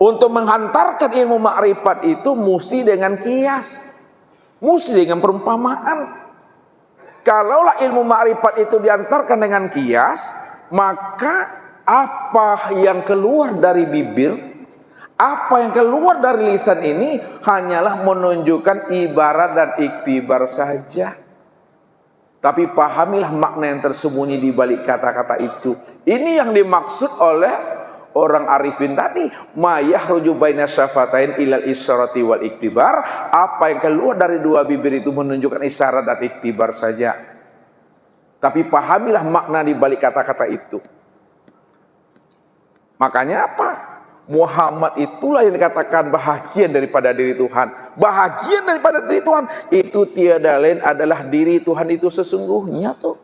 Untuk menghantarkan ilmu makrifat itu mesti dengan kias, mesti dengan perumpamaan. Kalaulah ilmu makrifat itu diantarkan dengan kias, maka apa yang keluar dari bibir, apa yang keluar dari lisan ini hanyalah menunjukkan ibarat dan iktibar saja. Tapi pahamilah makna yang tersembunyi di balik kata-kata itu. Ini yang dimaksud oleh orang arifin tadi, ma yahruju baina syafatain ilal isyarati wal iktibar. Apa yang keluar dari dua bibir itu menunjukkan isyarat dan iktibar saja. Tapi pahamilah makna di balik kata-kata itu. Makanya apa? Muhammad itulah yang dikatakan bahagian daripada diri Tuhan. Bahagian daripada diri Tuhan itu tiada lain adalah diri Tuhan itu sesungguhnya tuh.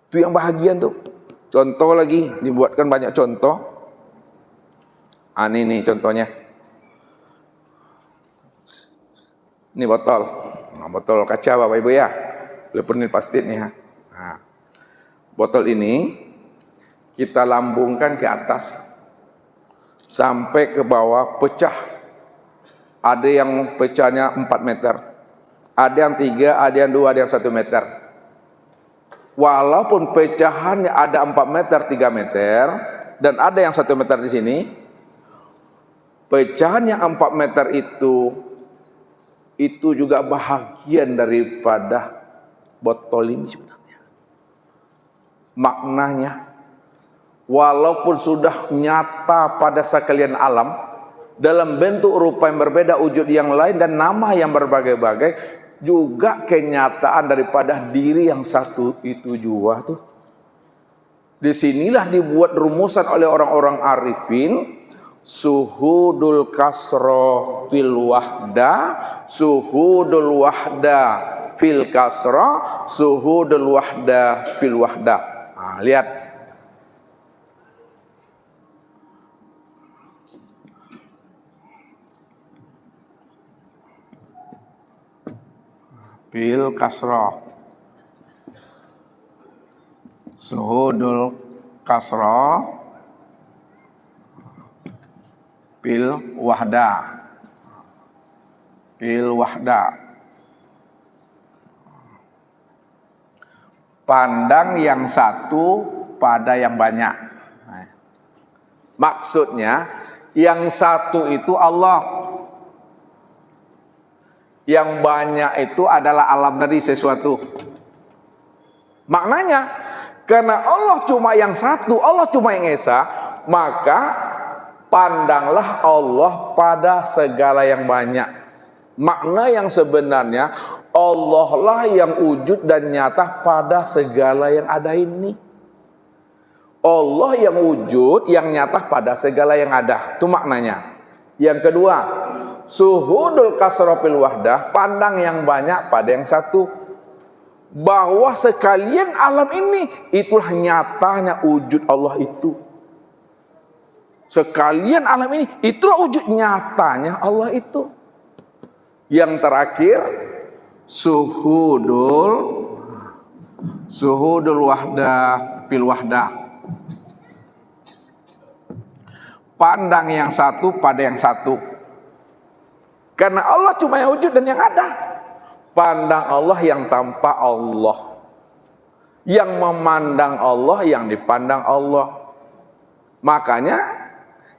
Itu yang bahagian tuh. Contoh lagi, dibuatkan banyak contoh. Ini nih contohnya. Ini botol. Nah, botol kaca Bapak Ibu ya. Leperin plastik nih ya. Nah, botol ini kita lambungkan ke atas sampai ke bawah, pecah. Ada yang pecahnya 4 meter, ada yang 3, ada yang 2, ada yang 1 meter. Walaupun pecahannya ada 4 meter, 3 meter, dan ada yang 1 meter di sini, pecahan yang 4 meter itu juga bahagian daripada botol ini sebenarnya. Maknanya, walaupun sudah nyata pada sekalian alam, dalam bentuk rupa yang berbeda, wujud yang lain, dan nama yang berbagai-bagai, juga kenyataan daripada diri yang satu itu jua tuh. Disinilah dibuat rumusan oleh orang-orang arifin, suhudul kasro fil wahda, suhudul wahda fil kasro, suhudul wahda fil wahda. Nah, lihat. Fil kasro, suhudul kasro fil wahda, fil wahda. Pandang yang satu pada yang banyak. Maksudnya yang satu itu Allah, yang banyak itu adalah alam tadi, sesuatu. Maknanya karena Allah cuma yang satu, Allah cuma yang esa, maka pandanglah Allah pada segala yang banyak. Makna yang sebenarnya, Allah lah yang wujud dan nyata pada segala yang ada ini. Allah yang wujud, yang nyata pada segala yang ada. Itu maknanya. Yang kedua, suhudul kasrofil wahdah, pandang yang banyak pada yang satu. Bahwa sekalian alam ini, itulah nyatanya wujud Allah itu. Sekalian alam ini, itulah wujud nyatanya Allah itu. Yang terakhir, suhudul wahdah fil wahdah. Pandang yang satu pada yang satu. Karena Allah cuma yang wujud dan yang ada. Pandang Allah yang tanpa Allah. Yang memandang Allah, yang dipandang Allah. Makanya,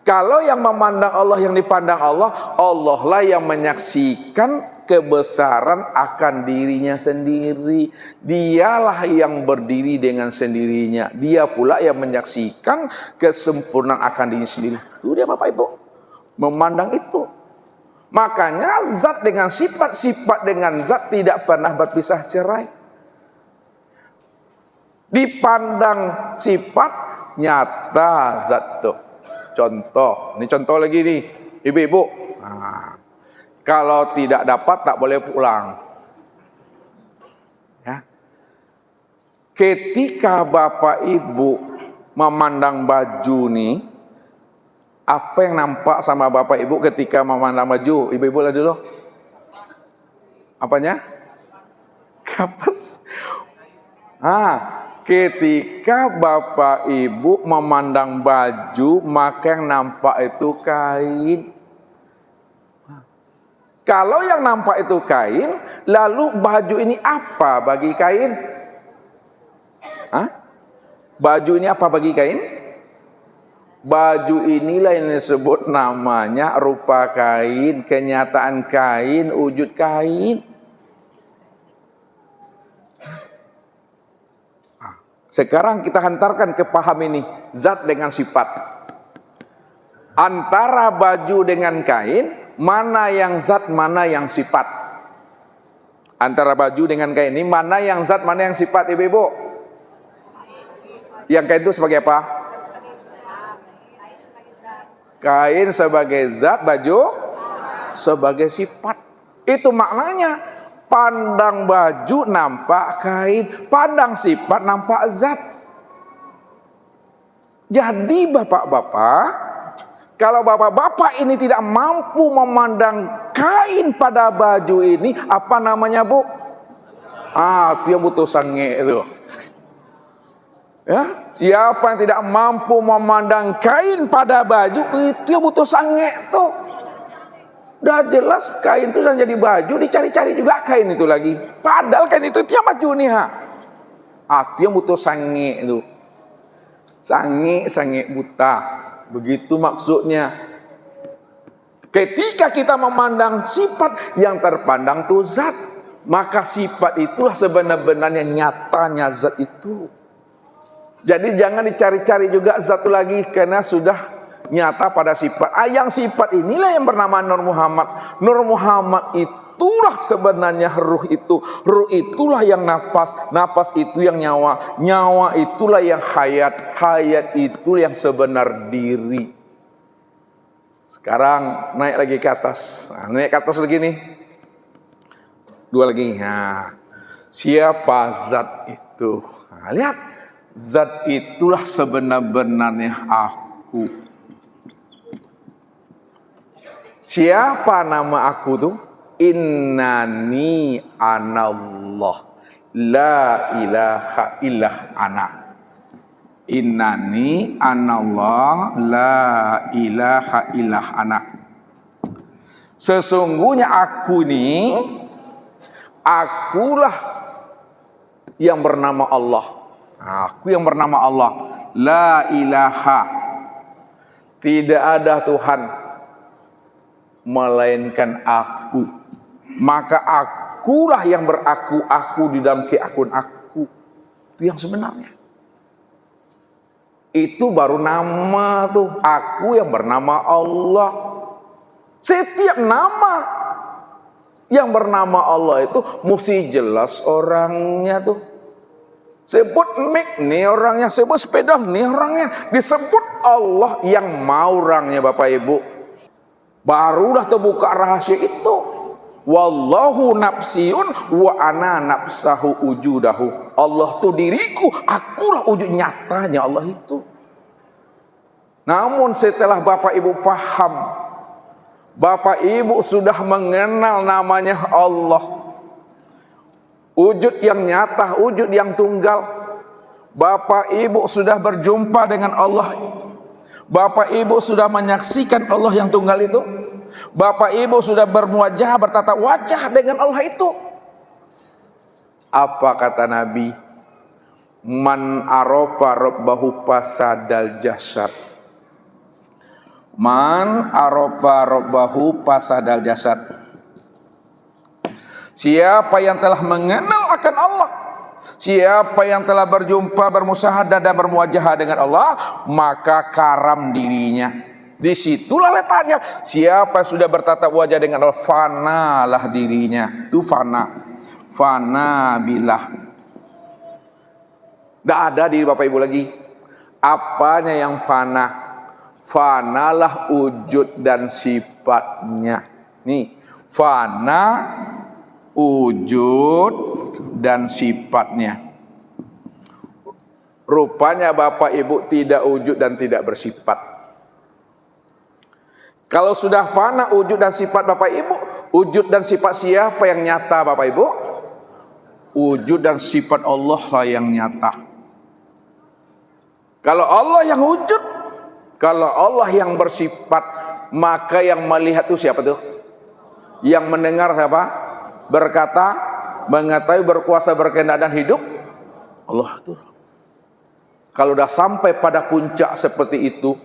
kalau yang memandang Allah, yang dipandang Allah, Allah lah yang menyaksikan kebesaran akan dirinya sendiri. Dialah yang berdiri dengan sendirinya. Dia pula yang menyaksikan kesempurnaan akan dirinya sendiri. Itu dia Bapak Ibu, memandang itu. Makanya zat dengan sifat, sifat dengan zat tidak pernah berpisah cerai. Dipandang sifat, nyata zat tuh. Contoh, ini contoh lagi nih, ibu-ibu. Nah, kalau tidak dapat tak boleh pulang. Ya. Ketika Bapak Ibu memandang baju nih, apa yang nampak sama Bapak Ibu ketika memandang baju? Ibu-ibu lah dulu. Apanya? Kapas. ketika Bapak Ibu memandang baju, maka yang nampak itu kain. Kalau yang nampak itu kain, lalu baju ini apa bagi kain? Hah? Baju ini apa bagi kain? Baju inilah yang disebut namanya rupa kain, kenyataan kain, wujud kain. Sekarang kita hantarkan ke paham ini, zat dengan sifat. Antara baju dengan kain, mana yang zat, mana yang sifat? Antara baju dengan kain ini, mana yang zat, mana yang sifat, ibu-ibu? Yang kain itu sebagai apa? Kain sebagai zat, baju sebagai sifat. Itu maknanya. Pandang baju nampak kain, pandang sifat nampak zat. Jadi bapak-bapak, kalau bapak-bapak ini tidak mampu memandang kain pada baju ini, apa namanya, Bu? Itu yang butuh sange itu. Ya, siapa yang tidak mampu memandang kain pada baju, itu yang butuh sange tuh. Udah jelas kain itu sudah jadi baju, dicari-cari juga kain itu lagi. Padahal kain itu tiap baju nih, itu yang butuh sange itu. Sange buta. Begitu maksudnya. Ketika kita memandang sifat, yang terpandang itu zat, maka sifat itulah sebenarnya nyatanya zat itu. Jadi jangan dicari-cari juga zat lagi, karena sudah nyata pada sifat. Yang sifat inilah yang bernama Nur Muhammad. Nur Muhammad itulah sebenarnya ruh itu. Ruh itulah yang nafas. Nafas itu yang nyawa. Nyawa itulah yang hayat. Hayat itu yang sebenar diri. Sekarang naik lagi ke atas. Naik ke atas lagi nih. Dua lagi. Siapa zat itu? Lihat. Zat itulah sebenar-benarnya aku. Siapa nama aku tuh? Innani anallah, la ilaha illah ana. Innani anallah, la ilaha illah ana. Sesungguhnya aku ini, akulah yang bernama Allah. Aku yang bernama Allah. La ilaha, tidak ada Tuhan melainkan aku. Maka akulah yang beraku-aku di dalam keakuan aku. Itu yang sebenarnya. Itu baru nama tuh. Aku yang bernama Allah. Setiap nama yang bernama Allah itu mesti jelas orangnya tuh. Sebut mik nih orangnya, sebut sepeda nih orangnya. Disebut Allah yang mau orangnya, Bapak Ibu. Barulah terbuka rahasia itu. Wallahu nafsiun wa ana nafsahu ujudahu. Allah tuh diriku, akulah wujud nyatanya Allah itu. Namun setelah Bapak Ibu paham, Bapak Ibu sudah mengenal namanya Allah, wujud yang nyata, wujud yang tunggal. Bapak Ibu sudah berjumpa dengan Allah. Bapak Ibu sudah menyaksikan Allah yang tunggal itu. Bapak Ibu sudah bermuajah, bertatap wajah dengan Allah itu. Apa kata Nabi? Man arafa rabbahu fasadal jasad. Man arafa rabbahu fasadal jasad. Siapa yang telah mengenal akan Allah, siapa yang telah berjumpa, bermusyahadah dan bermuajahah dengan Allah, maka karam dirinya. Disitulah letaknya. Siapa sudah bertatap wajah dengan Allah, fanalah dirinya. Itu fana. Fana billah. Tidak ada diri Bapak Ibu lagi. Apanya yang fana? Fanalah wujud dan sifatnya. Nih, fana wujud dan sifatnya. Rupanya Bapak Ibu tidak wujud dan tidak bersifat. Kalau sudah fana wujud dan sifat Bapak Ibu, wujud dan sifat siapa yang nyata Bapak Ibu? Wujud dan sifat Allah lah yang nyata. Kalau Allah yang wujud, kalau Allah yang bersifat, maka yang melihat itu siapa tuh? Yang mendengar siapa? Berkata, mengetahui, berkuasa, berkehendak dan hidup Allah itu. Kalau udah sampai pada puncak seperti itu,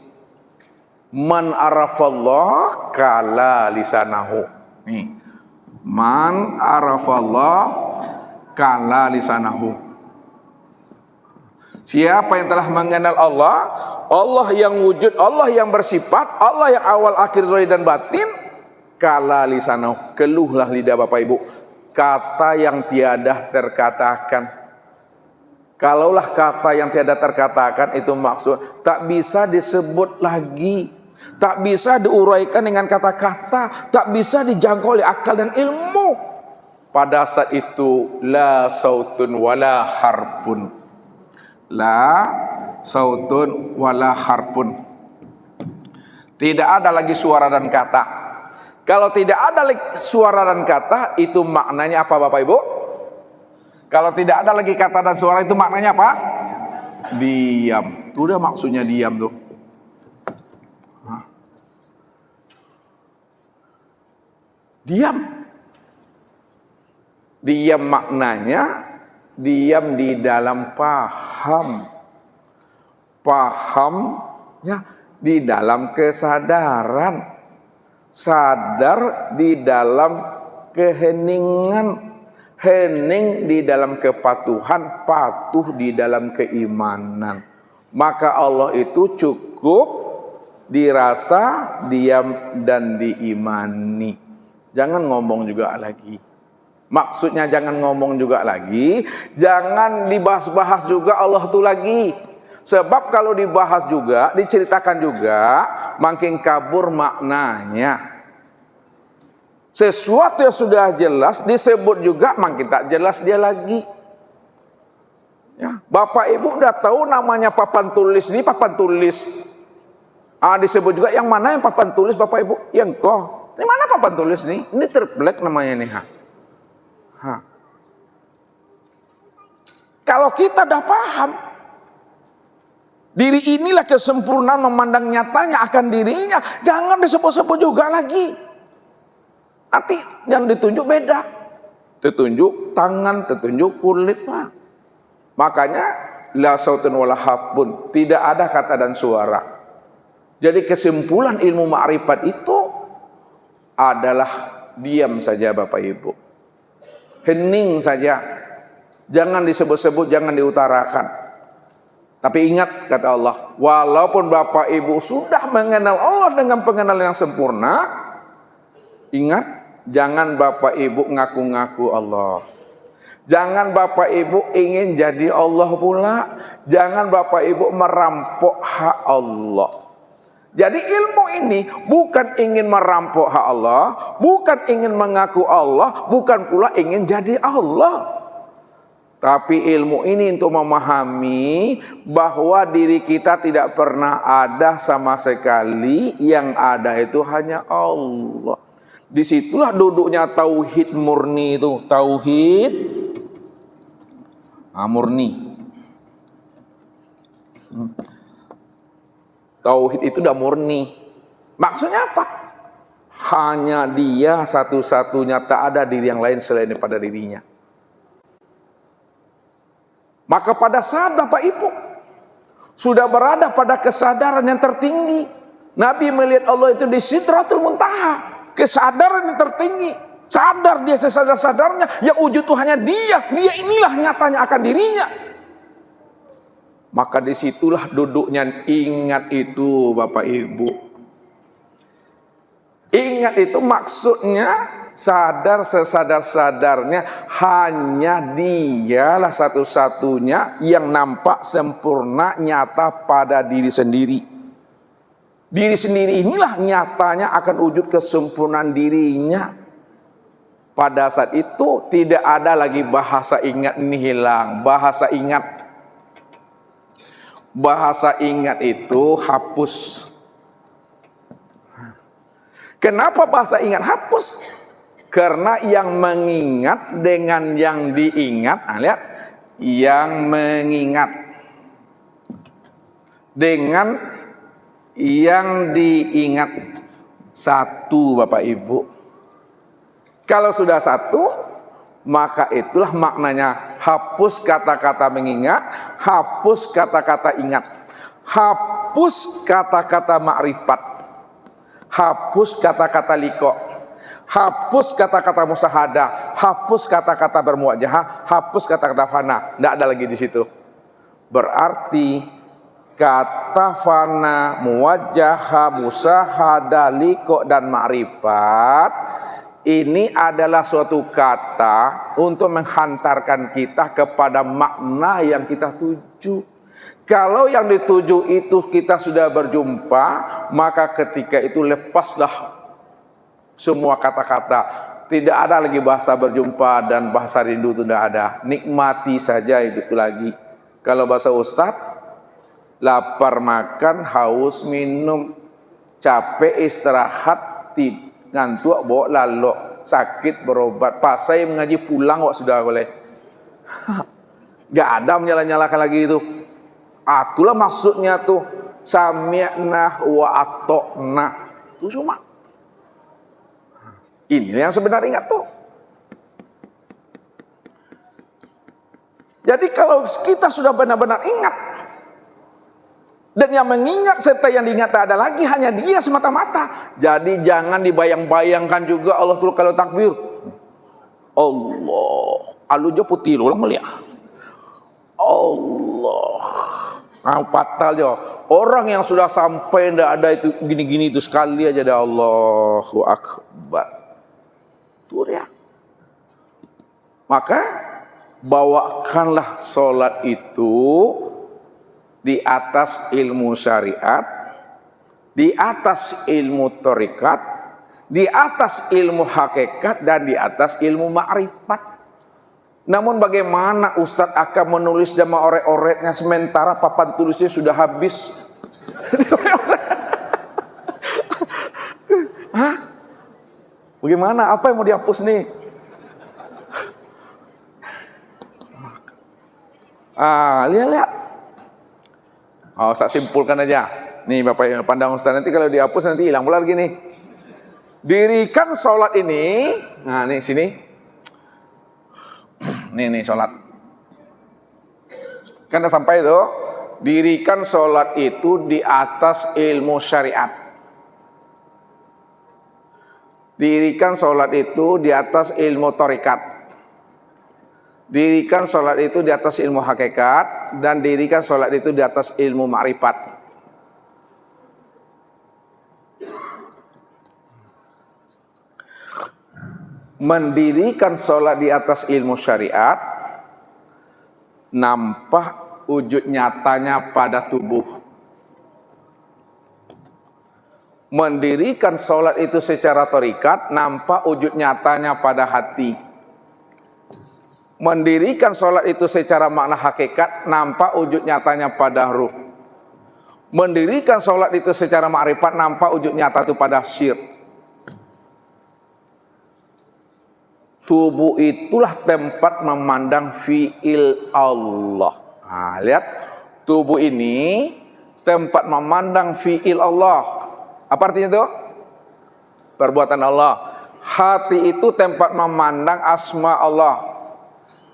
man arafallah kala lisanahu. Nih, man arafallah kala lisanahu. Siapa yang telah mengenal Allah, Allah yang wujud, Allah yang bersifat, Allah yang awal akhir zahir dan batin, kala lisanahu, keluhlah lidah Bapak Ibu, kata yang tiada terkatakan. Kalaulah kata yang tiada terkatakan itu maksud tak bisa disebut lagi, tak bisa diuraikan dengan kata-kata, tak bisa dijangkau oleh akal dan ilmu. Pada saat itu la sautun wala harpun, la sautun wala harpun, tidak ada lagi suara dan kata. Kalau tidak ada lagi suara dan kata, itu maknanya apa Bapak Ibu? Kalau tidak ada lagi kata dan suara, itu maknanya apa? Diam. Itu udah maksudnya diam tuh. Diam. Diam maknanya diam di dalam paham. Paham ya di dalam kesadaran. Sadar di dalam keheningan. Hening di dalam kepatuhan, patuh di dalam keimanan. Maka Allah itu cukup dirasa, diam, dan diimani. Jangan ngomong juga lagi. Maksudnya jangan ngomong juga lagi, jangan dibahas-bahas juga Allah itu lagi. Sebab kalau dibahas juga, diceritakan juga, makin kabur maknanya. Sesuatu yang sudah jelas disebut juga makin tak jelas dia lagi. Ya, Bapak Ibu udah tahu namanya papan tulis ini, papan tulis. Disebut juga yang mana yang papan tulis Bapak Ibu? Yang kok. Ini mana papan tulis nih? Ini triplek namanya nih. Kalau kita udah paham, diri inilah kesempurnaan memandang nyatanya akan dirinya, jangan disebut-sebut juga lagi. Nanti yang ditunjuk beda, ditunjuk tangan, ditunjuk kulit. Makanya la sautun wala harpun, tidak ada kata dan suara. Jadi kesimpulan ilmu ma'rifat itu adalah diam saja Bapak Ibu, hening saja, jangan disebut-sebut, jangan diutarakan. Tapi ingat kata Allah, walaupun Bapak Ibu sudah mengenal Allah dengan pengenalan yang sempurna, ingat, jangan Bapak Ibu ngaku-ngaku Allah. Jangan Bapak Ibu ingin jadi Allah pula. Jangan Bapak Ibu merampok hak Allah. Jadi ilmu ini bukan ingin merampok hak Allah, bukan ingin mengaku Allah, bukan pula ingin jadi Allah. Tapi ilmu ini untuk memahami bahwa diri kita tidak pernah ada sama sekali, yang ada itu hanya Allah. Disitulah duduknya tauhid murni itu, tauhid murni. Tauhid itu udah murni. Maksudnya apa? Hanya dia satu-satunya, tak ada diri yang lain selain daripada dirinya. Maka pada saat Bapak Ibu sudah berada pada kesadaran yang tertinggi, Nabi melihat Allah itu di Sidratul Muntaha. Kesadaran yang tertinggi, sadar dia sesadar-sadarnya, yang wujud itu hanya dia inilah nyatanya akan dirinya. Maka disitulah duduknya ingat itu Bapak Ibu. Ingat itu maksudnya sadar sesadar-sadarnya, hanya dialah satu-satunya yang nampak sempurna nyata pada diri sendiri. Diri sendiri inilah nyatanya akan wujud kesempurnaan dirinya. Pada saat itu tidak ada lagi bahasa ingat ini hilang. Bahasa ingat itu hapus. Kenapa bahasa ingat hapus? Karena yang mengingat dengan yang diingat, lihat, yang mengingat dengan yang diingat. Satu, Bapak Ibu. Kalau sudah satu, maka itulah maknanya hapus kata-kata mengingat, hapus kata-kata ingat, hapus kata-kata makrifat, hapus kata-kata liqa, hapus kata-kata musyahadah, hapus kata-kata bermuwajahah, hapus kata-kata fana. Tidak ada lagi di situ. Berarti kata fana, muwajahah, musyahadah, liqa dan ma'rifat ini adalah suatu kata untuk menghantarkan kita kepada makna yang kita tuju. Kalau yang dituju itu kita sudah berjumpa, maka ketika itu lepaslah semua kata-kata. Tidak ada lagi bahasa berjumpa dan bahasa rindu, itu tidak ada. Nikmati saja itu lagi. Kalau bahasa Ustadz, lapar makan, haus minum, capek istirahat, ngantuk bawa lalok, sakit berobat, pasai mengaji pulang kok sudah boleh. Gak ada menyala-nyalakan lagi itu. Itulah maksudnya tuh sami'na wa atokna. Itu cuma ini yang sebenarnya tuh. Jadi kalau kita sudah benar-benar ingat, dan yang mengingat serta yang diingat tak ada lagi, hanya dia semata-mata. Jadi jangan dibayang-bayangkan juga Allah tuh kalau takbir. Allah, alujo putih ulang mulia. Allah. Fatal jo. Orang yang sudah sampai ndak ada itu gini-gini itu sekali aja dah Allahu Akbar. Tuh ya. Maka bawakanlah sholat itu di atas ilmu syariat, di atas ilmu thariqat, di atas ilmu hakikat, dan di atas ilmu ma'rifat. Namun bagaimana Ustadz akan menulis dan mengorek-oreknya sementara papan tulisnya sudah habis? Hah? Bagaimana? Apa yang mau dihapus nih? Lihat. Saya simpulkan aja. Nih Bapak pandang Ustaz, nanti kalau dihapus nanti hilang pula lagi nih. Dirikan sholat ini. Nah nih sini. Nih sholat. Kan udah sampai itu. Dirikan sholat itu di atas ilmu syariat. Dirikan sholat itu di atas ilmu thariqat. Dirikan sholat itu di atas ilmu hakikat, dan dirikan sholat itu di atas ilmu ma'rifat. Mendirikan sholat di atas ilmu syariat, nampak wujud nyatanya pada tubuh. Mendirikan sholat itu secara thariqat, nampak wujud nyatanya pada hati. Mendirikan sholat itu secara makna hakikat, nampak wujud nyatanya pada ruh. Mendirikan sholat itu secara ma'rifat, nampak wujud nyata itu pada syir. Tubuh itulah tempat memandang fi'il Allah. Nah, lihat, tubuh ini tempat memandang fi'il Allah. Apa artinya itu? Perbuatan Allah. Hati itu tempat memandang asma Allah.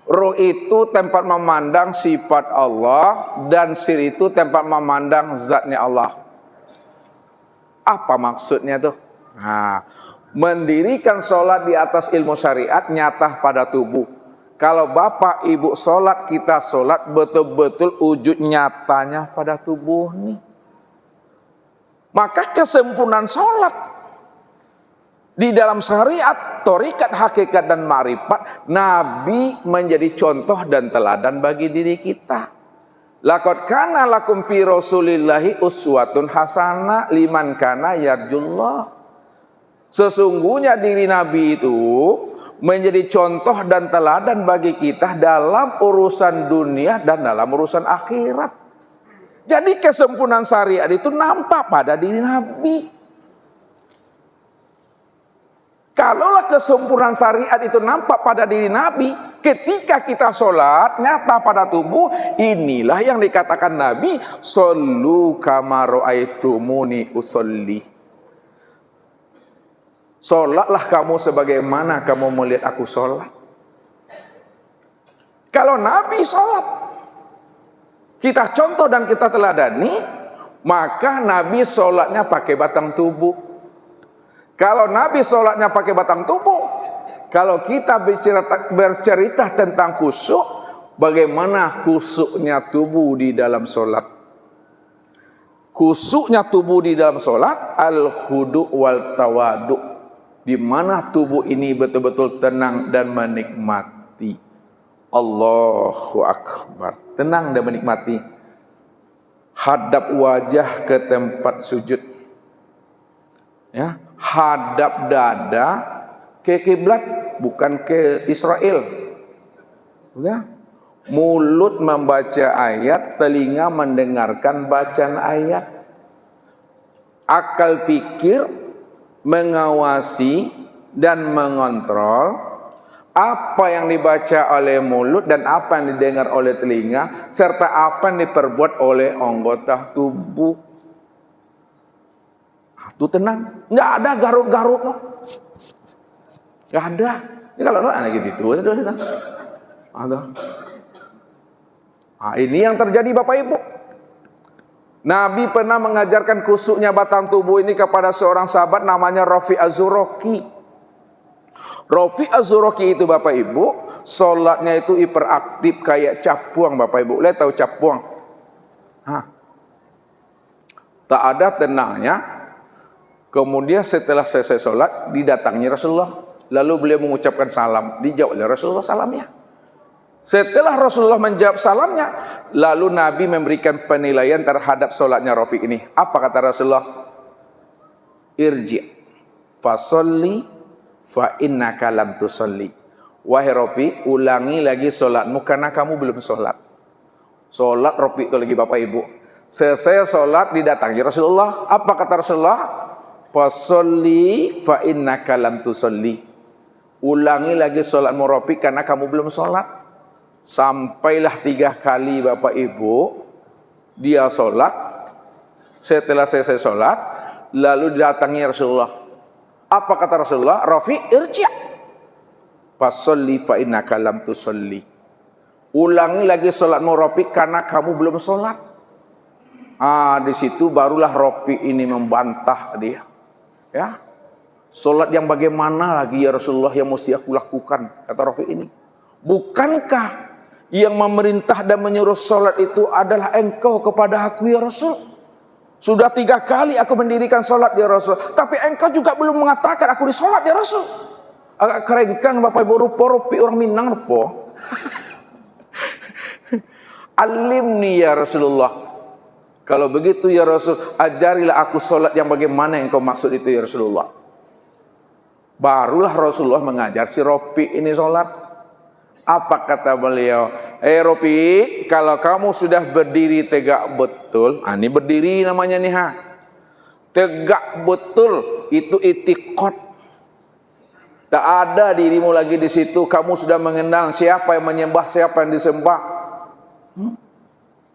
Ruh itu tempat memandang sifat Allah, dan sir itu tempat memandang zatnya Allah. Apa maksudnya tuh? Nah, mendirikan sholat di atas ilmu syariat nyata pada tubuh. Kalau bapak ibu sholat, kita sholat betul-betul wujud nyatanya pada tubuh nih. Maka kesempurnaan sholat di dalam syariat, thariqat, hakikat, dan ma'rifat, Nabi menjadi contoh dan teladan bagi diri kita. Laqad kana lakum fi Rasulillahi uswatun hasanah liman kana yarjullah. Sesungguhnya diri Nabi itu menjadi contoh dan teladan bagi kita dalam urusan dunia dan dalam urusan akhirat. Jadi kesempurnaan syariat itu nampak pada diri Nabi. Kalaulah kesempurnaan syariat itu nampak pada diri Nabi, ketika kita sholat nyata pada tubuh, inilah yang dikatakan Nabi, "Shollu kama ra'aitumuni usolli." Sholatlah kamu sebagaimana kamu melihat aku sholat. Kalau Nabi sholat, kita contoh dan kita teladani, maka Nabi sholatnya pakai batang tubuh. Kalau Nabi sholatnya pakai batang tubuh, kalau kita bercerita tentang khusyuk, bagaimana khusyuknya tubuh di dalam sholat? Khusyuknya tubuh di dalam sholat, al-khudu' wal tawadu', di mana tubuh ini betul-betul tenang dan menikmati. Allahu Akbar. Tenang dan menikmati. Hadap wajah ke tempat sujud. Ya, hadap dada ke kiblat, bukan ke Israel. Ya. Mulut membaca ayat, telinga mendengarkan bacaan ayat. Akal pikir mengawasi dan mengontrol apa yang dibaca oleh mulut dan apa yang didengar oleh telinga, serta apa yang diperbuat oleh anggota tubuh. Itu tenang, nggak ada garut-garut, nggak ada. Ini kalau anak gitu, ada. Nah, ini yang terjadi Bapak Ibu. Nabi pernah mengajarkan khusyuknya batang tubuh ini kepada seorang sahabat namanya Rafi Az-Zuraki. Rafi Az-Zuraki itu Bapak Ibu, sholatnya itu hiperaktif kayak capuang Bapak Ibu. Lihat tahu capuang? Tak ada tenangnya. Kemudian setelah selesai sholat, didatangi Rasulullah. Lalu beliau mengucapkan salam. Dijawab oleh Rasulullah salamnya. Setelah Rasulullah menjawab salamnya, lalu Nabi memberikan penilaian terhadap sholatnya Rafiq ini. Apa kata Rasulullah? Irji' fasolli fa innaka lam tusolli. Wahai Rafiq, ulangi lagi sholatmu karena kamu belum sholat. Sholat Rafiq itu lagi Bapak Ibu. Selesai sholat didatangi Rasulullah. Apa kata Rasulullah? Fasolli fa innaka lam tusolli. Ulangi lagi sholatmu Rafiq karena kamu belum sholat. Sampailah 3 kali Bapak Ibu dia sholat. Setelah selesai sholat, lalu didatangi Rasulullah. Apa kata Rasulullah? Rafiq, irji' fasolli fa innaka lam tusolli. Ulangi lagi sholatmu Rafiq karena kamu belum sholat. Di situ barulah Rafiq ini membantah dia. Ya, sholat yang bagaimana lagi ya Rasulullah yang mesti aku lakukan, kata Rafiq ini. Bukankah yang memerintah dan menyuruh sholat itu adalah engkau kepada aku ya Rasul? Sudah 3 kali aku mendirikan sholat ya Rasul, tapi engkau juga belum mengatakan aku di sholat ya Rasul. Agak kerengkang Bapak Ibu, rupa-rupi orang Minang rupa. Alimni ya Rasulullah. Kalau begitu ya Rasul, ajarilah aku sholat yang bagaimana yang kau maksud itu ya Rasulullah. Barulah Rasulullah mengajar si Rafiq ini sholat. Apa kata beliau? Rafiq, kalau kamu sudah berdiri tegak betul, ini berdiri namanya nih tegak betul, itu itikad. Tak ada dirimu lagi di situ, kamu sudah mengenal siapa yang menyembah, siapa yang disembah.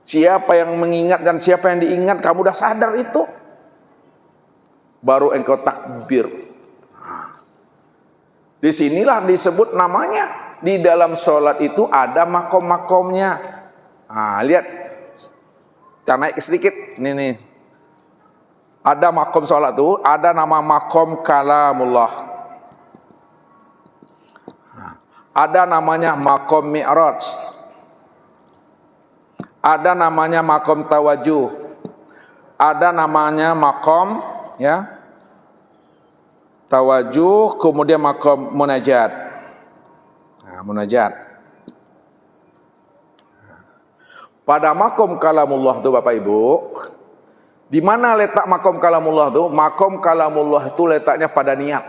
Siapa yang mengingat dan siapa yang diingat, kamu udah sadar itu. Baru engkau takbir. Disinilah disebut namanya. Di dalam sholat itu ada makom-makomnya. Lihat. Kita naik sedikit. Nih. Ada makom sholat itu, ada nama makom kalamullah. Ada namanya makom mi'raj. Ada namanya makom tawajuh. Ada namanya makom tawajuh, kemudian makom munajat. Munajat. Pada makom kalamullah itu Bapak Ibu, di mana letak makom kalamullah itu? Makom kalamullah itu letaknya pada niat.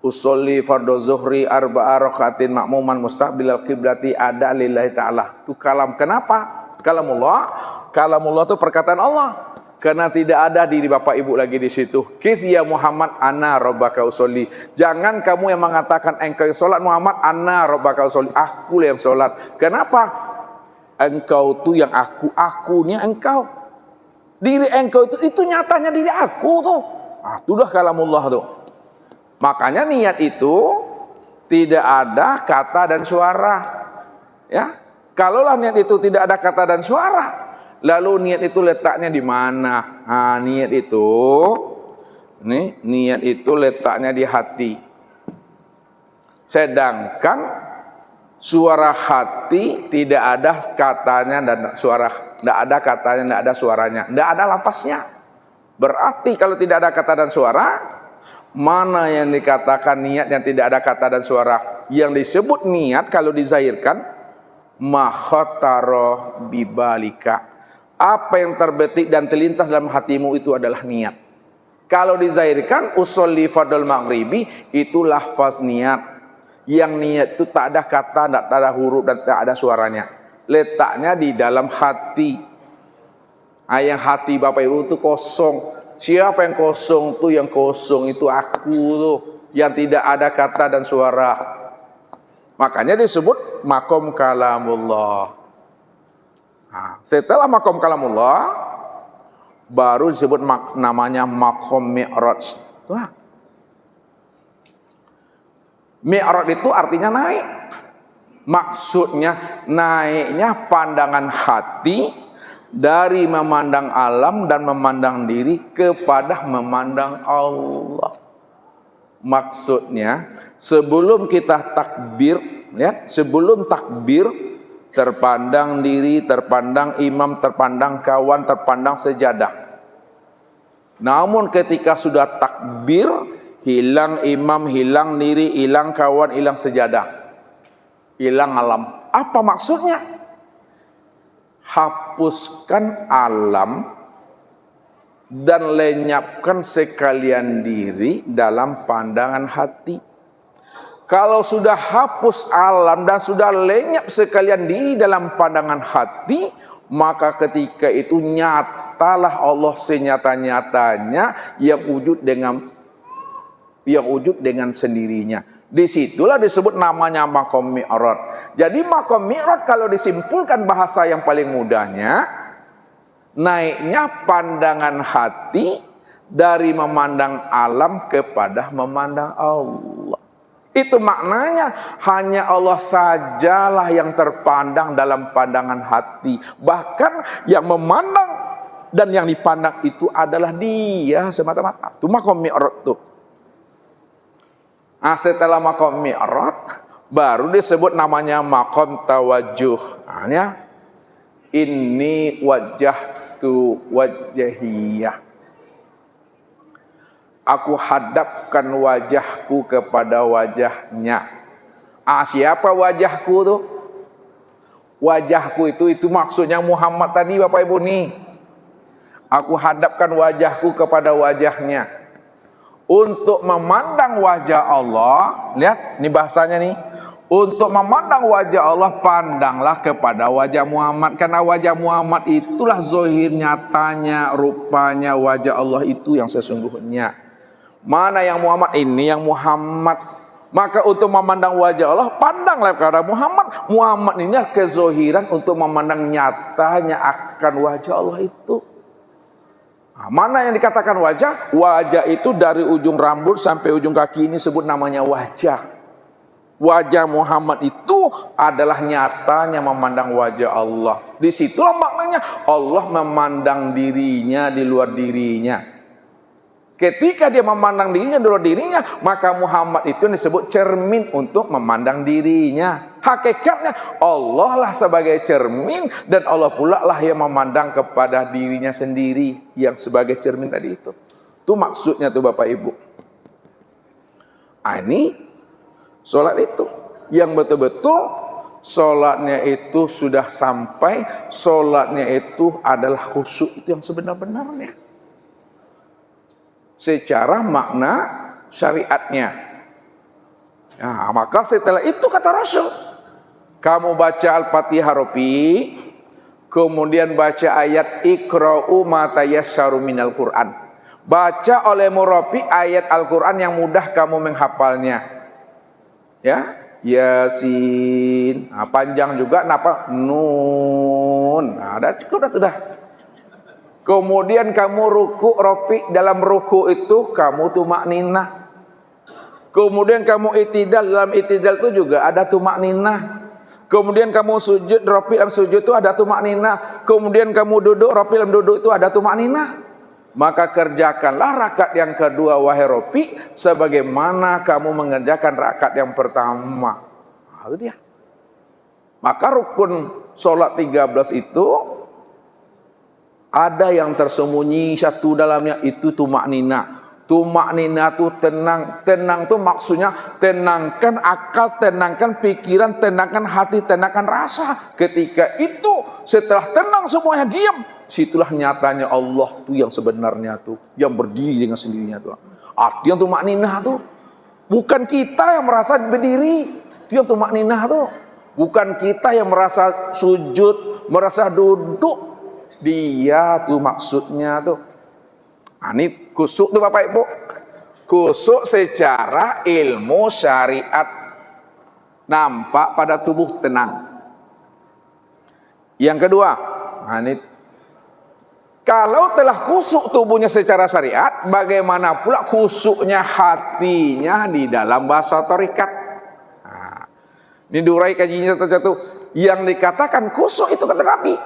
Usolli fardhu zuhri arba'a rakaatin ma'muman mustaqbilal qiblati ada lillahi ta'ala. Itu kalam. Kenapa? Kalamullah. Kalamullah itu perkataan Allah. Karena tidak ada diri Bapak Ibu lagi di situ. Kif ya Muhammad ana rabbaka usolli. Jangan kamu yang mengatakan engkau yang sholat Muhammad, ana rabbaka usolli. Aku yang sholat. Kenapa? Engkau tu yang akunya engkau. Diri engkau itu nyatanya diri aku tuh. Itulah kalamullah tuh. Makanya niat itu tidak ada kata dan suara. Ya, kalaulah niat itu tidak ada kata dan suara, lalu niat itu letaknya di mana? Niat itu letaknya di hati. Sedangkan suara hati tidak ada katanya dan suara, tidak ada katanya, tidak ada suaranya, tidak ada lafaznya. Berarti kalau tidak ada kata dan suara, mana yang dikatakan niat yang tidak ada kata dan suara? Yang disebut niat kalau dizahirkan, makhataro bibalika. Apa yang terbetik dan terlintas dalam hatimu itu adalah niat. Kalau dizahirkan usolli fardul maghribi, itu lafaz niat. Yang niat itu tak ada kata, tak ada huruf dan tak ada suaranya. Letaknya di dalam hati. Yang hati Bapak Ibu itu kosong. Siapa yang kosong tuh? Yang kosong itu aku tuh, yang tidak ada kata dan suara. Makanya disebut makom kalamullah. Setelah makom kalamullah, baru disebut namanya makom mi'raj. Mi'raj itu artinya naik. Maksudnya naiknya pandangan hati dari memandang alam dan memandang diri kepada memandang Allah. Maksudnya sebelum kita takbir, lihat, sebelum takbir terpandang diri, terpandang imam, terpandang kawan, terpandang sejadah. Namun ketika sudah takbir, hilang imam, hilang diri, hilang kawan, hilang sejadah, hilang alam. Apa maksudnya? Hapuskan alam dan lenyapkan sekalian diri dalam pandangan hati. Kalau sudah hapus alam dan sudah lenyap sekalian di dalam pandangan hati, maka ketika itu nyatalah Allah senyata-nyatanya yang wujud dengan sendirinya. Disitulah disebut namanya makom mi'raj. Jadi makom mi'raj kalau disimpulkan bahasa yang paling mudahnya, naiknya pandangan hati dari memandang alam kepada memandang Allah. Itu maknanya hanya Allah sajalah yang terpandang dalam pandangan hati. Bahkan yang memandang dan yang dipandang itu adalah Dia semata-mata. Itu makom mi'raj tuh. Setelah makom mi'raj baru disebut namanya makom tawajuh. Inni wajjahtu wajhiyah. Aku hadapkan wajahku kepada wajahnya. Siapa wajahku tuh? Wajahku itu maksudnya Muhammad tadi Bapak Ibu nih. Aku hadapkan wajahku kepada wajahnya. Untuk memandang wajah Allah, lihat ini bahasanya nih. Untuk memandang wajah Allah, pandanglah kepada wajah Muhammad. Karena wajah Muhammad itulah zahir nyatanya, rupanya wajah Allah itu yang sesungguhnya. Mana yang Muhammad? Ini yang Muhammad. Maka untuk memandang wajah Allah, pandanglah kepada Muhammad. Muhammad ini kezohiran untuk memandang nyatanya akan wajah Allah itu. Mana yang dikatakan wajah? Wajah itu dari ujung rambut sampai ujung kaki ini sebut namanya wajah. Wajah Muhammad itu adalah nyatanya memandang wajah Allah. Disitulah maknanya Allah memandang dirinya di luar dirinya. Ketika dia memandang dirinya di luar dirinya, maka Muhammad itu disebut cermin untuk memandang dirinya. Hakikatnya Allah lah sebagai cermin dan Allah pula lah yang memandang kepada dirinya sendiri yang sebagai cermin tadi itu. Itu maksudnya tuh Bapak Ibu. Ini sholat itu yang betul-betul sholatnya itu sudah sampai, sholatnya itu adalah khusyuk itu yang sebenar-benarnya. Secara makna syariatnya. Maka setelah itu kata Rasul, kamu baca Al-Fatihah Rofi, Kemudian baca ayat Iqra'u ma tayassaru minal Qur'an. Baca oleh murabi ayat Al-Qur'an yang mudah kamu menghafalnya. Ya, Yasin. Nah, panjang juga napa? Nun. Nah, sudah. Kemudian kamu ruku, rafi, dalam ruku itu kamu tumakninah. Kemudian kamu itidal, dalam itidal itu juga ada tumakninah. Kemudian kamu sujud, rafi, dalam sujud itu ada tumakninah. Kemudian kamu duduk, rafi, dalam duduk itu ada tumakninah. Maka kerjakanlah rakaat yang kedua wahai rafi sebagaimana kamu mengerjakan rakaat yang pertama. Nah, itu dia. Maka rukun sholat 13 itu ada yang tersembunyi satu dalamnya, itu tumakninah. Tumakninah itu tenang. Tenang itu maksudnya tenangkan akal, tenangkan pikiran, tenangkan hati, tenangkan rasa. Ketika itu setelah tenang semuanya diam, situlah nyatanya Allah tuh yang sebenarnya tuh, yang berdiri dengan sendirinya tuh. Artinya tumakninah tuh bukan kita yang merasa berdiri, itu yang tumakninah tuh. Bukan kita yang merasa sujud, merasa duduk, dia tuh maksudnya tuh. Ini kusuk tuh Bapak Ibu. Kusuk secara ilmu syariat, nampak pada tubuh tenang. Yang kedua, ini kalau telah kusuk tubuhnya secara syariat, bagaimana pula kusuknya hatinya di dalam bahasa tarikat? Nah, ini durai kajinya satu-satu. Yang dikatakan kusuk itu kata Nabi.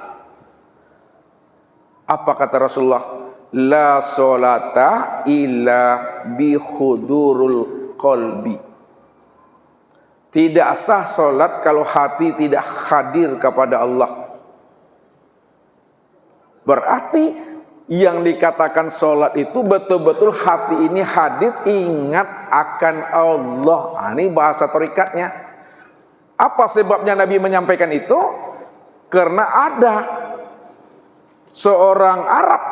Apa kata Rasulullah? La sholata illa bi khudurul qalbi. Tidak sah solat kalau hati tidak hadir kepada Allah. Berarti yang dikatakan solat itu betul-betul hati ini hadir, ingat akan Allah. Nah, ini bahasa tarikatnya. Apa sebabnya Nabi menyampaikan itu? Karena ada seorang Arab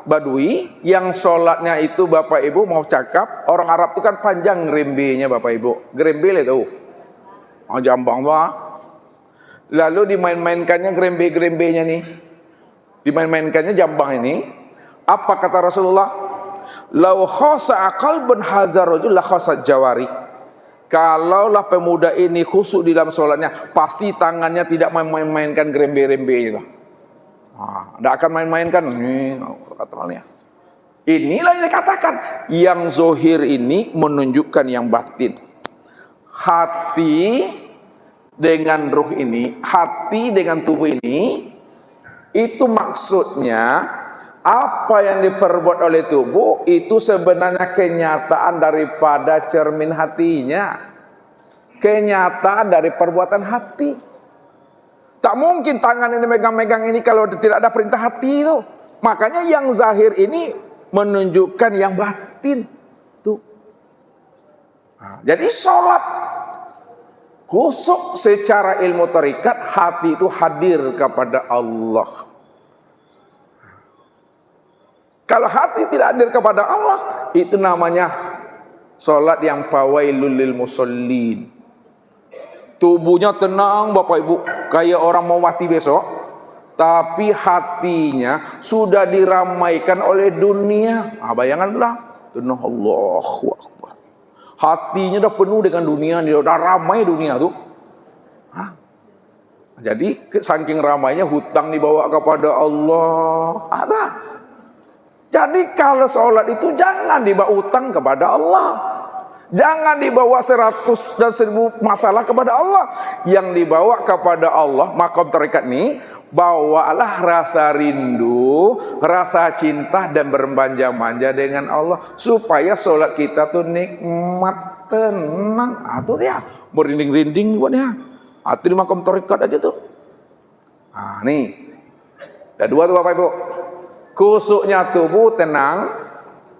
Badui yang sholatnya itu Bapak Ibu mau cakap, orang Arab itu kan panjang gerembenya Bapak Ibu. Gerembel itu jambang wah. Lalu dimain-mainkannya gerembe-gerembenya nih. Dimain-mainkannya jambang ini. Apa kata Rasulullah? Lau khasa qalbun hazar rajul la khasa jawari. Kalaulah pemuda ini khusyuk di dalam sholatnya, pasti tangannya tidak main-mainkan gerembe-gerembe itu. Tidak akan main-mainkan ini katanya. Inilah yang dikatakan yang zohir ini menunjukkan yang batin. Hati dengan ruh ini, hati dengan tubuh ini, itu maksudnya apa yang diperbuat oleh tubuh itu sebenarnya kenyataan daripada cermin hatinya, kenyataan dari perbuatan hati. Tak mungkin tangan ini megang-megang ini kalau tidak ada perintah hati itu. Makanya yang zahir ini menunjukkan yang batin. Tuh. Nah, jadi sholat kusuk secara ilmu tarikat, hati itu hadir kepada Allah. Kalau hati tidak hadir kepada Allah, itu namanya sholat yang fawailul lil musallin. Tubuhnya tenang Bapak Ibu, kayak orang mau mati besok, tapi hatinya sudah diramaikan oleh dunia. Bayanganlah, tenang, Allahu Akbar. Hatinya udah penuh dengan dunia, udah ramai dunia tuh. Jadi saking ramainya hutang dibawa kepada Allah. Ada. Jadi kalau sholat itu jangan dibawa utang kepada Allah. Jangan dibawa 100 dan 1000 masalah kepada Allah. Yang dibawa kepada Allah, makom tarikat ini, bawalah rasa rindu, rasa cinta dan bermanja-manja dengan Allah. Supaya sholat kita tuh nikmat, tenang. Itu dia, merinding-rinding buat dia. Itu di makom tarikat aja tuh. Nih. Ada dua tuh Bapak Ibu. Kusuknya tubuh tenang,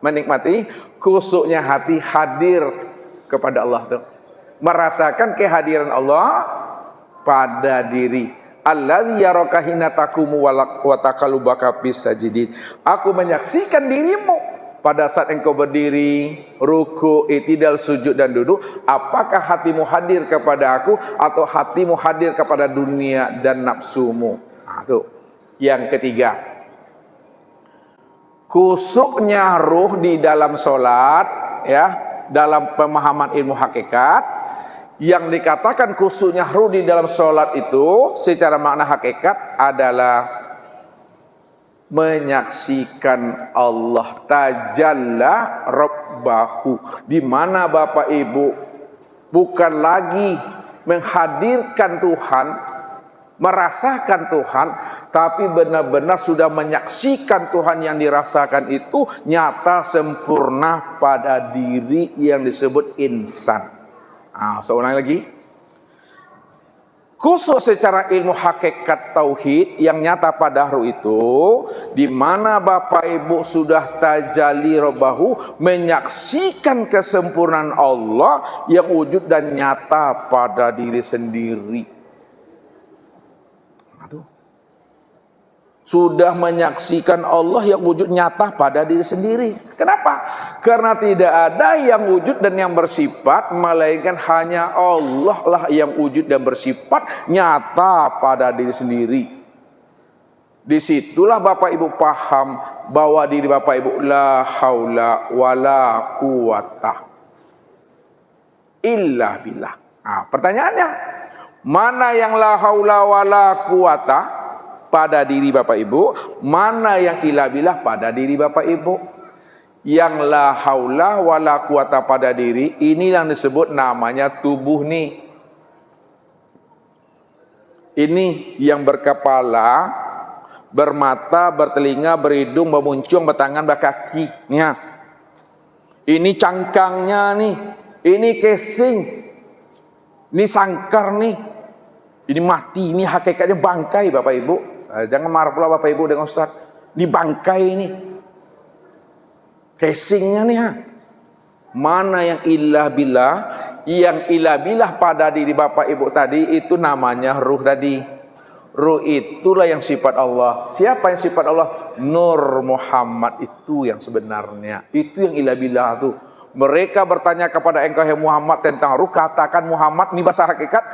menikmati. Kusuknya hati hadir kepada Allah tuh. Merasakan kehadiran Allah pada diri. Allazi yaraka hina taqumu wa taqallubaka fis sajidin. Aku menyaksikan dirimu pada saat engkau berdiri, ruku, i'tidal, sujud dan duduk. Apakah hatimu hadir kepada aku atau hatimu hadir kepada dunia dan nafsumu? Tuh. Yang ketiga, kusuknya ruh di dalam sholat, ya, dalam pemahaman ilmu hakikat. Yang dikatakan kusuknya ruh di dalam sholat itu secara makna hakikat adalah menyaksikan Allah tajalla rabbahu, di mana Bapak Ibu bukan lagi menghadirkan Tuhan, merasakan Tuhan, tapi benar-benar sudah menyaksikan Tuhan yang dirasakan itu nyata sempurna pada diri yang disebut insan. Saya ulang lagi. Khusus secara ilmu hakikat tauhid yang nyata pada ruh itu, di mana Bapak Ibu sudah tajalli rabbahu, menyaksikan kesempurnaan Allah yang wujud dan nyata pada diri sendiri. Sudah menyaksikan Allah yang wujud nyata pada diri sendiri. Kenapa? Karena tidak ada yang wujud dan yang bersifat, melainkan hanya Allah lah yang wujud dan bersifat nyata pada diri sendiri. Disitulah Bapak Ibu paham bahwa diri Bapak Ibu la haula wala quwata illa billah. Pertanyaannya, mana yang la haula wala quwata pada diri Bapak Ibu, mana yang illa billah pada diri Bapak Ibu? Yang la haula wala quwata pada diri, ini yang disebut namanya tubuh nih. Ini yang berkepala, bermata, bertelinga, berhidung, bermuncung, bertangan, berkakinya. Ini cangkangnya nih, ini casing, ini sangkar nih, ini mati, ini hakikatnya bangkai Bapak Ibu. Jangan marah pula Bapak Ibu dengan Ustaz. Di bangkai ini, casingnya nih. Mana yang ilah billah? Yang ilah billah pada diri Bapak Ibu tadi itu namanya ruh tadi. Ruh itulah yang sifat Allah. Siapa yang sifat Allah? Nur Muhammad itu yang sebenarnya. Itu yang ilah billah tuh. Mereka bertanya kepada engkau hai Muhammad tentang ruh, katakan Muhammad, ini bahasa hakikat,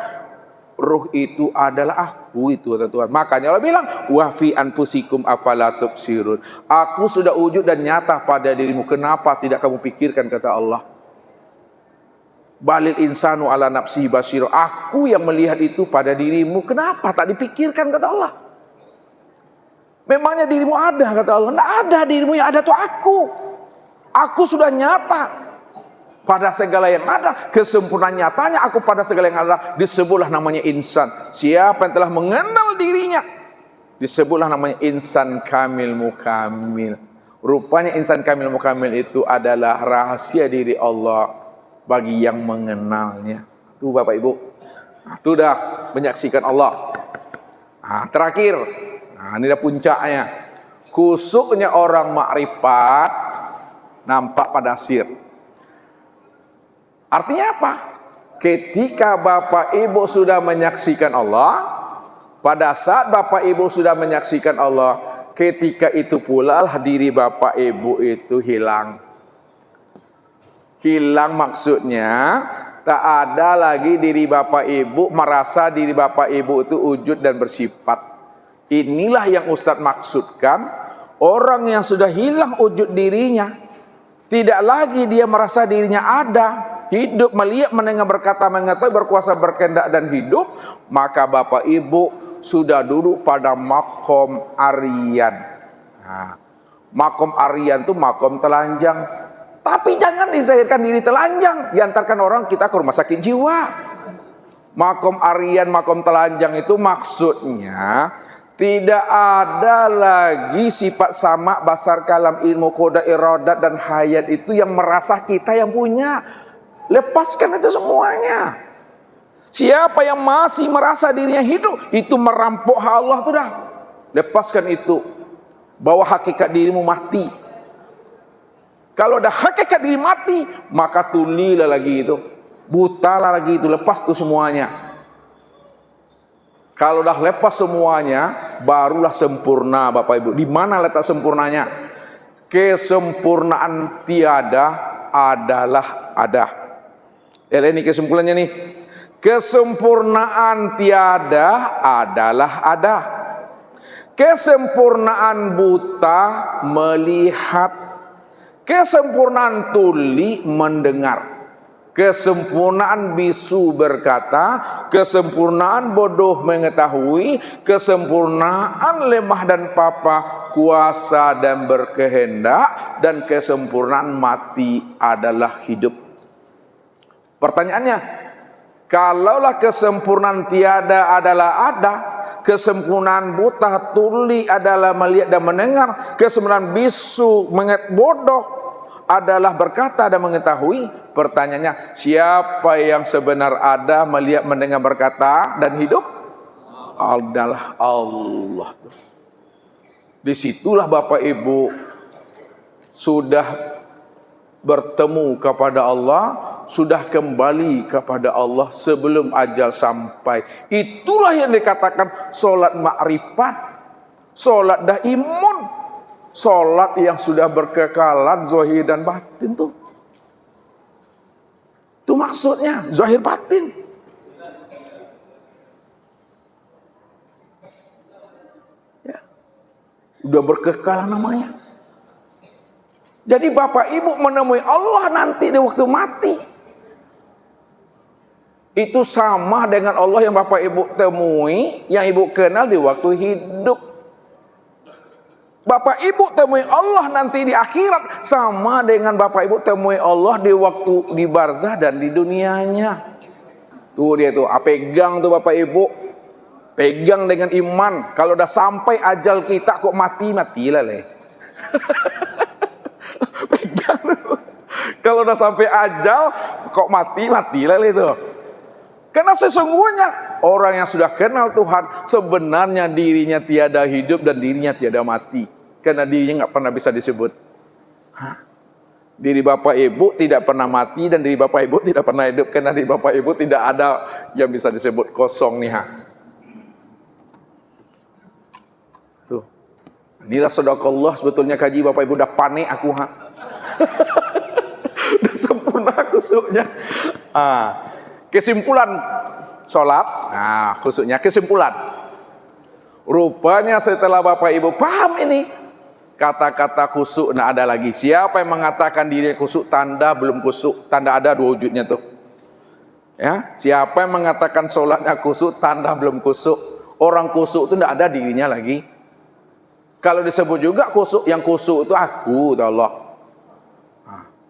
ruh itu adalah aku itu kata Tuhan. Makanya Allah bilang, wa fi anfusikum afala tubsirun. Aku sudah wujud dan nyata pada dirimu, kenapa tidak kamu pikirkan, kata Allah. Balil insanu ala nafsihi basir. Aku yang melihat itu pada dirimu, kenapa tak dipikirkan, kata Allah. Memangnya dirimu ada, kata Allah. Tidak ada, dirimu yang ada itu aku. Aku sudah nyata pada segala yang ada, kesempurnaan nyatanya aku pada segala yang ada, disebutlah namanya insan. Siapa yang telah mengenal dirinya, disebutlah namanya insan kamil mukamil. Rupanya insan kamil mukamil itu adalah rahasia diri Allah bagi yang mengenalnya. Tuh Bapak Ibu, itu dah menyaksikan Allah. Terakhir, ini dah puncaknya. Kusuknya orang makrifat nampak pada sir. Artinya apa? Ketika Bapak Ibu sudah menyaksikan Allah, pada saat Bapak Ibu sudah menyaksikan Allah, ketika itu pula lah diri Bapak Ibu itu hilang. Hilang maksudnya tak ada lagi diri Bapak Ibu merasa diri Bapak Ibu itu wujud dan bersifat. Inilah yang Ustadz maksudkan, orang yang sudah hilang wujud dirinya, tidak lagi dia merasa dirinya ada, hidup, melihat, mendengar, berkata, mengetahui, berkuasa, berkehendak dan hidup, maka Bapak Ibu sudah duduk pada makom arian. Makom arian itu makom telanjang. Tapi jangan dizahirkan diri telanjang, diantarkan orang kita ke rumah sakit jiwa. Makom arian, makom telanjang itu maksudnya tidak ada lagi sifat sama, basar, kalam, ilmu, koda, iradat dan hayat itu yang merasa kita yang punya. Lepaskan itu semuanya. Siapa yang masih merasa dirinya hidup, itu merampok hak Allah itu dah. Lepaskan itu. Bahwa hakikat dirimu mati. Kalau dah hakikat diri mati, maka tulilah lagi itu. Butalah lagi itu, lepas itu semuanya. Kalau dah lepas semuanya, barulah sempurna Bapak Ibu. Di mana letak sempurnanya? Kesempurnaan tiada adalah ada. Ini kesimpulannya nih. Kesempurnaan tiada adalah ada. Kesempurnaan buta melihat, kesempurnaan tuli mendengar, kesempurnaan bisu berkata, kesempurnaan bodoh mengetahui, kesempurnaan lemah dan papa kuasa dan berkehendak, dan kesempurnaan mati adalah hidup. Pertanyaannya, kalaulah kesempurnaan tiada adalah ada, kesempurnaan buta tuli adalah melihat dan mendengar, kesempurnaan bisu bodoh adalah berkata dan mengetahui. Pertanyaannya, siapa yang sebenar ada, melihat, mendengar, berkata dan hidup? Adalah Allah. Disitulah Bapak Ibu sudah bertemu kepada Allah, sudah kembali kepada Allah sebelum ajal sampai. Itulah yang dikatakan solat ma'rifat, solat daimun, solat yang sudah berkekalan zahir dan batin tuh. Itu maksudnya zahir batin. Ya. Udah berkekalan namanya. Jadi Bapak Ibu menemui Allah nanti di waktu mati. Itu sama dengan Allah yang Bapak Ibu temui, yang Ibu kenal di waktu hidup. Bapak Ibu temui Allah nanti di akhirat, sama dengan Bapak Ibu temui Allah di waktu di barzah dan di dunianya. Tuh dia tuh, pegang tuh Bapak Ibu. Pegang dengan iman. Kalau udah sampai ajal kita kok matilah leh. Pegang tuh. Kalau udah sampai ajal kok matilah itu. Karena sesungguhnya orang yang sudah kenal Tuhan sebenarnya dirinya tiada hidup dan dirinya tiada mati. Karena dirinya nggak pernah bisa disebut. Diri Bapak Ibu tidak pernah mati dan diri Bapak Ibu tidak pernah hidup. Karena diri Bapak Ibu tidak ada yang bisa disebut kosong nih. Tuh. Inilah sedekah sebetulnya kaji Bapak Ibu udah panik aku udah sempurna khusuknya. Kesimpulan sholat, khusuknya kesimpulan. Rupanya setelah Bapak Ibu paham ini, kata-kata khusuk nah ada lagi. Siapa yang mengatakan diri khusuk, tanda belum khusuk, tanda ada dua wujudnya tuh. Ya, siapa yang mengatakan sholatnya khusuk, tanda belum khusuk. Orang khusuk itu tidak ada dirinya lagi. Kalau disebut juga khusuk, yang khusuk itu aku, Allah.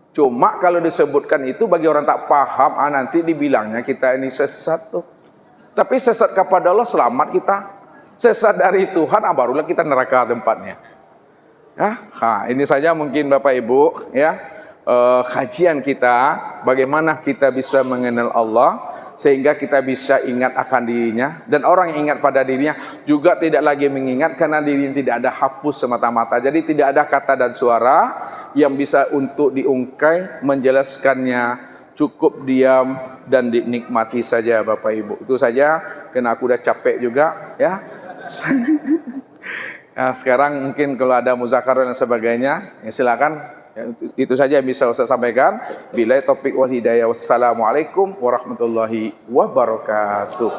Cuma kalau disebutkan itu bagi orang tak paham, nanti dibilangnya kita ini sesat tuh. Tapi sesat kepada Allah selamat kita. Sesat dari Tuhan, barulah kita neraka tempatnya. Ini saja mungkin Bapak Ibu ya kajian kita bagaimana kita bisa mengenal Allah sehingga kita bisa ingat akan dirinya, dan orang yang ingat pada dirinya juga tidak lagi mengingat karena dirinya tidak ada hapus semata-mata. Jadi tidak ada kata dan suara yang bisa untuk diungkai menjelaskannya, cukup diam dan dinikmati saja Bapak Ibu. Itu saja, karena aku udah capek juga ya. Nah, sekarang mungkin kalau ada muzakarah dan sebagainya ya silakan. Itu saja yang bisa Ustaz sampaikan. Billahi taufiq wal hidayah. Wassalamualaikum warahmatullahi wabarakatuh.